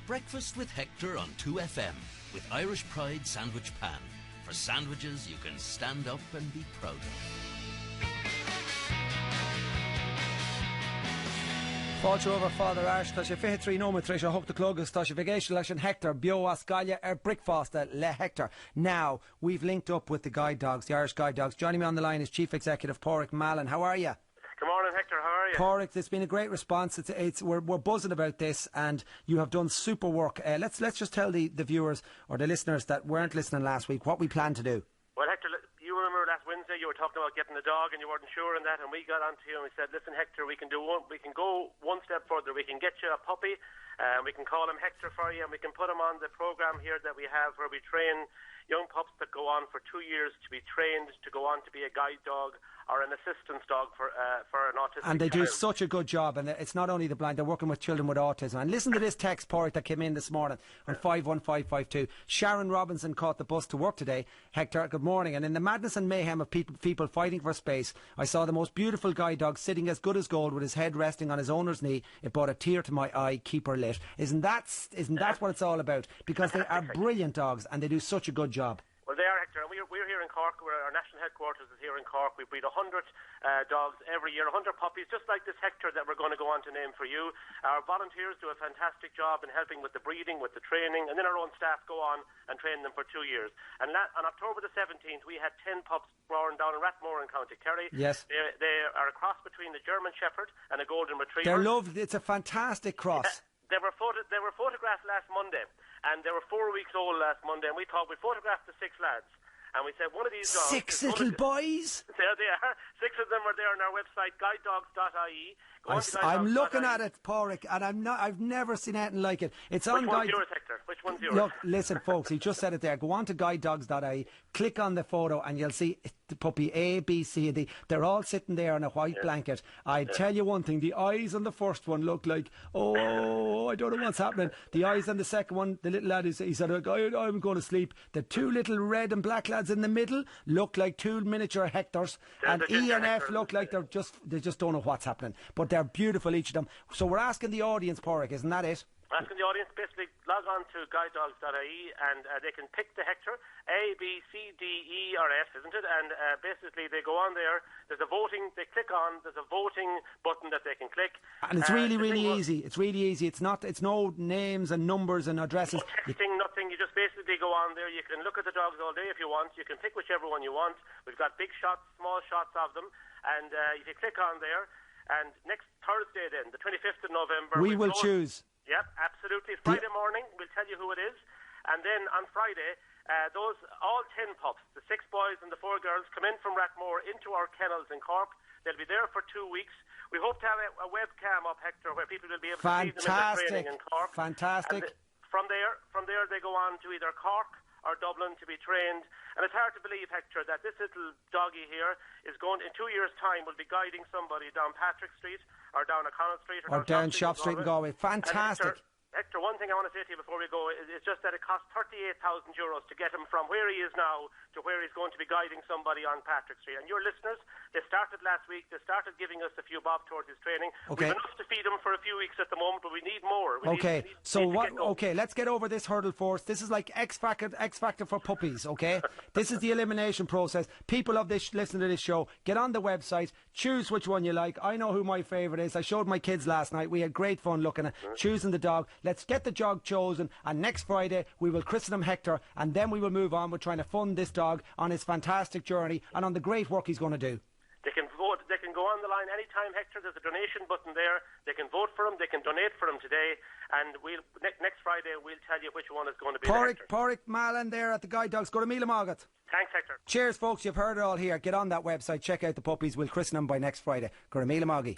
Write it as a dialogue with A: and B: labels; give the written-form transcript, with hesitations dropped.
A: Breakfast with Hector on 2FM with Irish Pride Sandwich Pan. For sandwiches you can stand up and be proud of.
B: Fáilte over Father Ash, tá sé 23 nómad treis a thugta clógas, tá sé bhgéiste leis an Hector bio as gaile bricfásta le Hector. Now, we've linked up with the guide dogs, the Irish guide dogs. Joining me on the line is Chief Executive Pádraig Mallon. How are you?
C: Good morning, Hector. How are you?
B: Pádraig, there's been a great response. We're buzzing about this, and you have done super work. Let's just tell the viewers or the listeners that weren't listening last week what we plan to do.
C: Well, Hector, you remember last Wednesday you were talking about getting a dog and you weren't sure on that, and we got onto you and we said, listen, Hector, we can go one step further. We can get you a puppy, we can call him Hector for you, and we can put him on the programme here that we have where we train young pups that go on for 2 years to be trained to go on to be a guide dog or an assistance dog for an autistic
B: And they do
C: child.
B: such a good job, and it's not only the blind, they're working with children with autism. And listen to this text, Pádraig, that came in this morning on 51552. Sharon Robinson caught the bus to work today. Hector, good morning. And in the madness and mayhem of people fighting for space, I saw the most beautiful guide dog sitting as good as gold with his head resting on his owner's knee. It brought a tear to my eye, keep her lit. Isn't that what it's all about? Because they are brilliant dogs and they do such a good job.
C: Well, they are, Hector, and we're here in Cork. Our national headquarters is here in Cork. We breed 100 dogs every year, 100 puppies, just like this Hector that we're going to go on to name for you. Our volunteers do a fantastic job in helping with the breeding, with the training, and then our own staff go on and train them for 2 years. And on October the 17th, we had 10 pups born down in Rathmore in County Kerry.
B: Yes.
C: They are a cross between the German Shepherd and a Golden Retriever.
B: They're lovely. It's a fantastic cross.
C: They were photographed last Monday, and they were 4 weeks old last Monday, and we thought we photographed the 6 lads. And we said, one of these dogs...
B: 6 little boys?
C: There they are. 6 of them are there on our website, guidedogs.ie.
B: I'm looking at it, Pádraig, and I've never seen anything like it. It's on
C: Which one's yours, Hector? Which one's yours?
B: Look, listen, folks, he just said it there. Go on to guidedogs.ie, click on the photo, and you'll see the puppy A, B, C, and D. They're all sitting there on a white blanket. I tell you one thing, the eyes on the first one look like, I don't know what's happening. The eyes on the second one, the little lad, he said, I'm going to sleep. The 2 little red and black lads in the middle look like 2 miniature Hectors, and E and F look like they just don't know what's happening. But they're beautiful, each of them. So we're asking the audience, Pádraig, isn't that it?
C: Asking the audience, basically log on to guidedogs.ie and they can pick the Hector, A, B, C, D, E or F, isn't it? And basically they go on there, there's a voting, they click on, there's a voting button that they can click.
B: And it's really easy. It's really easy. It's no names and numbers and addresses.
C: No texting, nothing. You just basically go on there. You can look at the dogs all day if you want. You can pick whichever one you want. We've got big shots, small shots of them. And if you click on there, and next Thursday then, the 25th of November...
B: We will choose.
C: Yep, absolutely. Friday morning, we'll tell you who it is. And then on Friday, all 10 pups, the 6 boys and the 4 girls, come in from Rathmore into our kennels in Cork. They'll be there for 2 weeks. We hope to have a webcam up, Hector, where people will be able to see them in their training in Cork.
B: Fantastic.
C: And from there they go on to either Cork or Dublin to be trained. And it's hard to believe, Hector, that this little doggy here is going, in 2 years' time, will be guiding somebody down Patrick Street or down O'Connell Street
B: or down Shop Street in Galway. Fantastic.
C: Hector, one thing I want to say to you before we go is just that it costs €38,000 to get him from where he is now to where he's going to be guiding somebody on Patrick Street. And your listeners, they started last week. They started giving us a few bob towards his training.
B: Okay.
C: We've enough to feed him for a few weeks at the moment, but we need more.
B: Let's get over this hurdle first. This is like X Factor for puppies, okay? This is the elimination process. People of this, listen to this show, get on the website, choose which one you like. I know who my favourite is. I showed my kids last night. We had great fun looking at choosing the dog. Let's get the dog chosen, and next Friday we will christen him Hector, and then we will move on with trying to fund this dog on his fantastic journey and on the great work he's going to do.
C: They can vote. They can go on the line anytime, Hector. There's a donation button there. They can vote for him. They can donate for him today. And next Friday we'll tell you which one is going to be
B: Pádraig Mallon there at the Guide Dogs. Go to Míle Mágat.
C: Thanks, Hector.
B: Cheers, folks. You've heard it all here. Get on that website. Check out the puppies. We'll christen them by next Friday. Go to Míle Mágat.